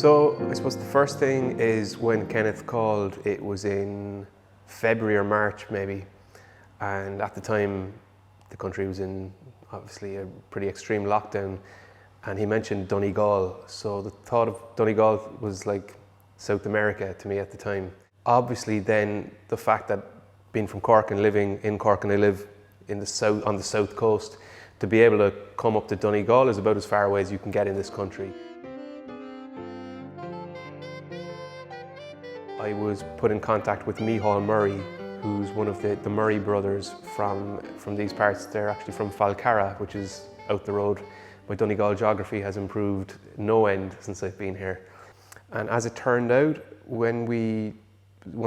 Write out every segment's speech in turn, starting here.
So I suppose the first thing is when Kenneth called, it was in February or March maybe, and at the time the country was in obviously a pretty extreme lockdown, and he mentioned Donegal. So the thought of Donegal was like South America to me at the time. Obviously then the fact that being from Cork and living in Cork, and I live in the south, on the south coast, to be able to come up to Donegal is about as far away as you can get in this country. I was put in contact with Micheál Murray, who's one of the Murray brothers from these parts. They're actually from Falcarra, which is out the road. My Donegal geography has improved no end since I've been here. And as it turned out, when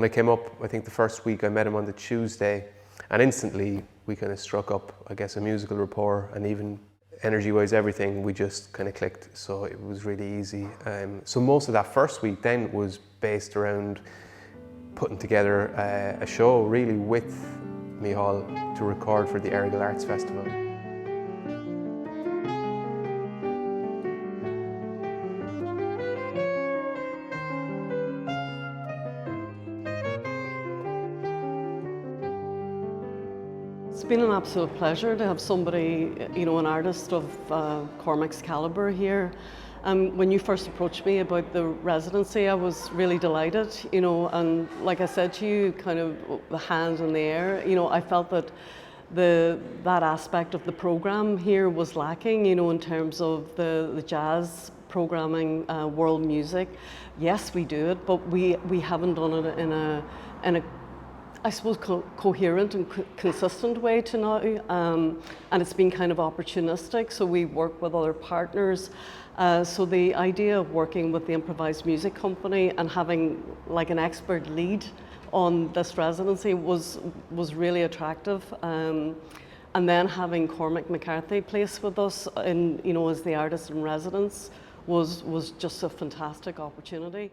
I came up, I think the first week I met him on the Tuesday, and instantly we kind of struck up, I guess, a musical rapport, and even energy-wise, everything, we just kind of clicked. So it was really easy. So most of that first week then was based around putting together a show really with Micheál to record for the Errigal Arts Festival. It's been an absolute pleasure to have somebody, an artist of Cormac's calibre here. When you first approached me about the residency, I was really delighted, and like I said to you, kind of the hand in the air, I felt that that aspect of the programme here was lacking, in terms of the jazz programming, world music. Yes, we do it, but we haven't done it in a I suppose, coherent and consistent way to now, and it's been kind of opportunistic, so we work with other partners. So the idea of working with the Improvised Music Company and having like an expert lead on this residency was really attractive. And then having Cormac McCarthy placed with us in, as the artist in residence was just a fantastic opportunity.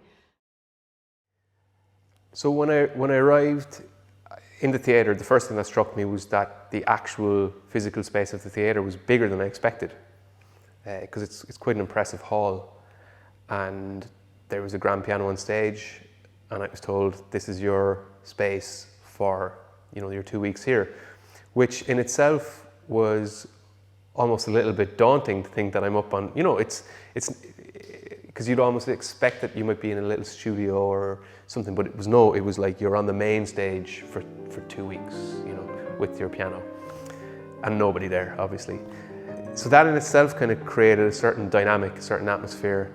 So when I arrived in the theatre, the first thing that struck me was that the actual physical space of the theatre was bigger than I expected, because it's quite an impressive hall, and there was a grand piano on stage, and I was told this is your space for your 2 weeks here, which in itself was almost a little bit daunting to think that I'm up on, it's because you'd almost expect that you might be in a little studio or something, but it was like you're on the main stage for 2 weeks, with your piano, and nobody there, obviously. So that in itself kind of created a certain dynamic, a certain atmosphere.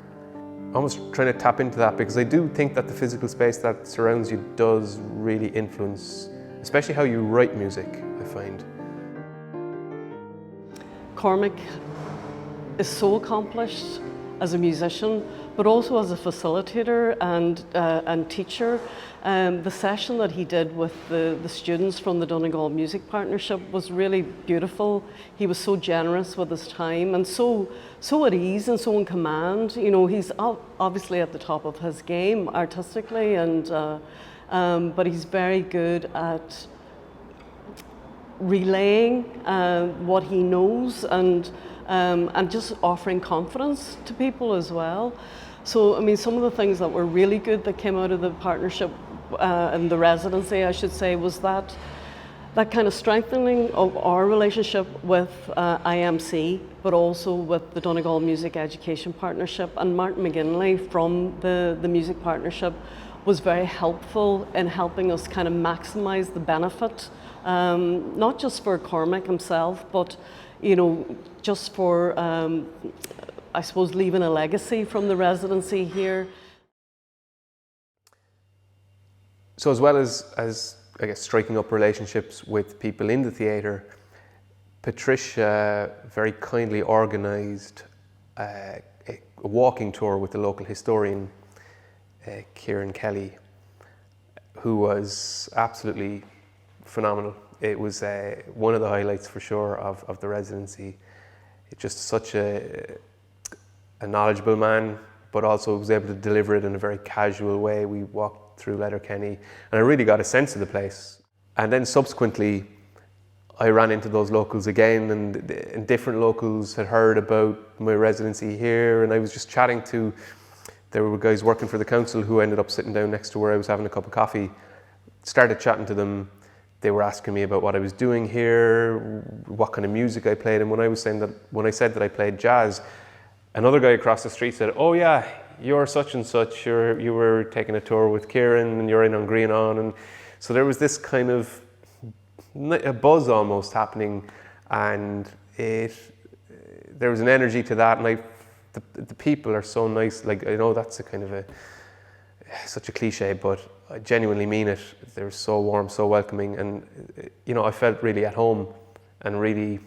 Almost trying to tap into that, because I do think that the physical space that surrounds you does really influence, especially how you write music, I find. Cormac is so accomplished as a musician, but also as a facilitator and teacher. The session that he did with the students from the Donegal Music Partnership was really beautiful. He was so generous with his time and so at ease and so in command. He's obviously at the top of his game artistically, but he's very good at relaying what he knows and just offering confidence to people as well. So, some of the things that were really good that came out of the partnership and the residency, I should say, was that kind of strengthening of our relationship with IMC, but also with the Donegal Music Education Partnership. And Martin McGinley from the Music Partnership was very helpful in helping us kind of maximise the benefit, not just for Cormac himself, but just for, I suppose, leaving a legacy from the residency here. So as well as I guess striking up relationships with people in the theatre, Patricia very kindly organised a walking tour with the local historian, Kieran Kelly, who was absolutely phenomenal. It was one of the highlights for sure of the residency. It's just such a knowledgeable man, but also was able to deliver it in a very casual way. We walked through Letterkenny, and I really got a sense of the place. And then subsequently, I ran into those locals again, and different locals had heard about my residency here, and I was just chatting to there were guys working for the council who ended up sitting down next to where I was having a cup of coffee. Started chatting to them. They were asking me about what I was doing here, what kind of music I played, and when I said that I played jazz, another guy across the street said, "Oh yeah, you're such and such. You were taking a tour with Kieran, and you're in An Grianán." And so there was this kind of a buzz almost happening, and there was an energy to that, and the people are so nice. Like, I know that's such a cliche, but I genuinely mean it. They're so warm, so welcoming, and I felt really at home and really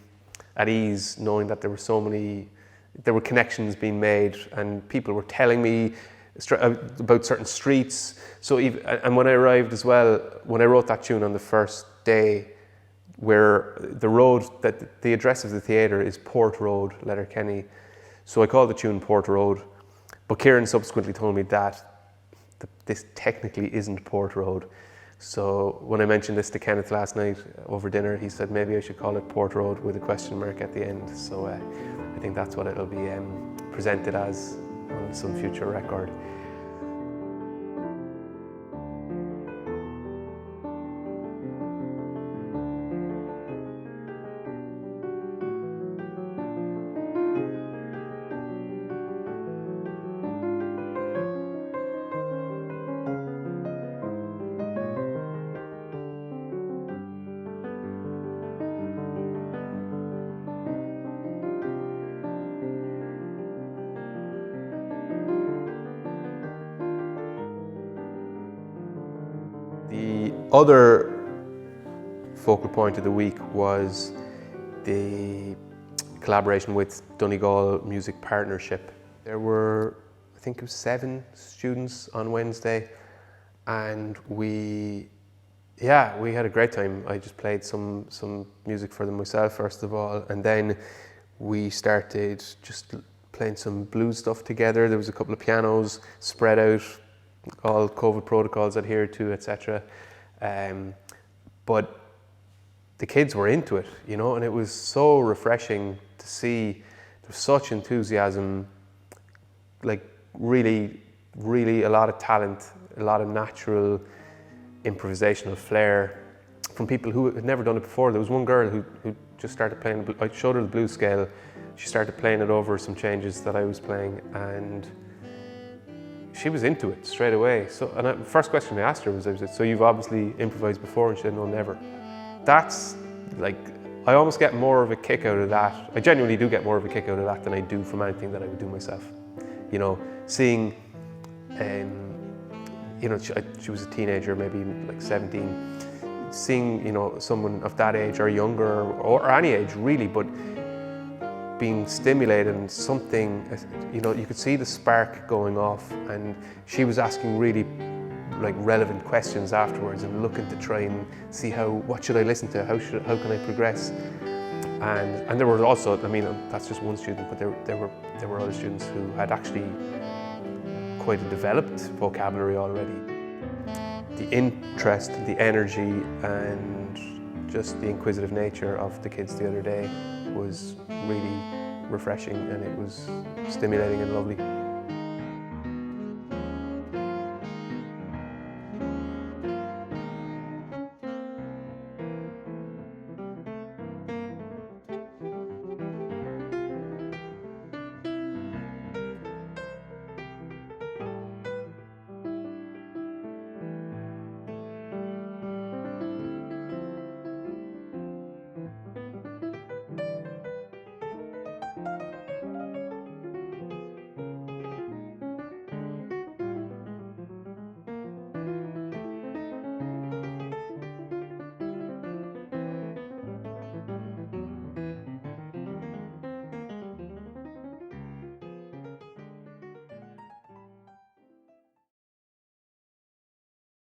at ease, knowing that there were connections being made, and people were telling me about certain streets. And when I arrived as well, when I wrote that tune on the first day, where the address of the theatre is Port Road, Letterkenny, so I called the tune Port Road, but Kieran subsequently told me that this technically isn't Port Road. So when I mentioned this to Kenneth last night over dinner, he said maybe I should call it Port Road with a question mark at the end. So I think that's what it'll be presented as on some future record. The other focal point of the week was the collaboration with Donegal Music Partnership. There were, I think it was 7 students on Wednesday, and we had a great time. I just played some music for them myself first of all, and then we started just playing some blues stuff together. There was a couple of pianos spread out, all COVID protocols adhered to, etc. But the kids were into it, and it was so refreshing to see. There's such enthusiasm, like really, really a lot of talent, a lot of natural improvisational flair from people who had never done it before. There was one girl who just started playing. I showed her the blues scale. She started playing it over some changes that I was playing, and she was into it straight away. And the first question I asked her was, so you've obviously improvised before? And she said, no, never. That's like, I almost get more of a kick out of that. I genuinely do get more of a kick out of that than I do from anything that I would do myself. Seeing, she was a teenager, maybe like 17. Seeing, someone of that age or younger, or any age really, but being stimulated and something, you could see the spark going off, and she was asking really like relevant questions afterwards and looking to try and see what should I listen to, how can I progress, and there were also, that's just one student, but there were other students who had actually quite a developed vocabulary already. The interest, the energy, and just the inquisitive nature of the kids the other day was really refreshing, and it was stimulating and lovely.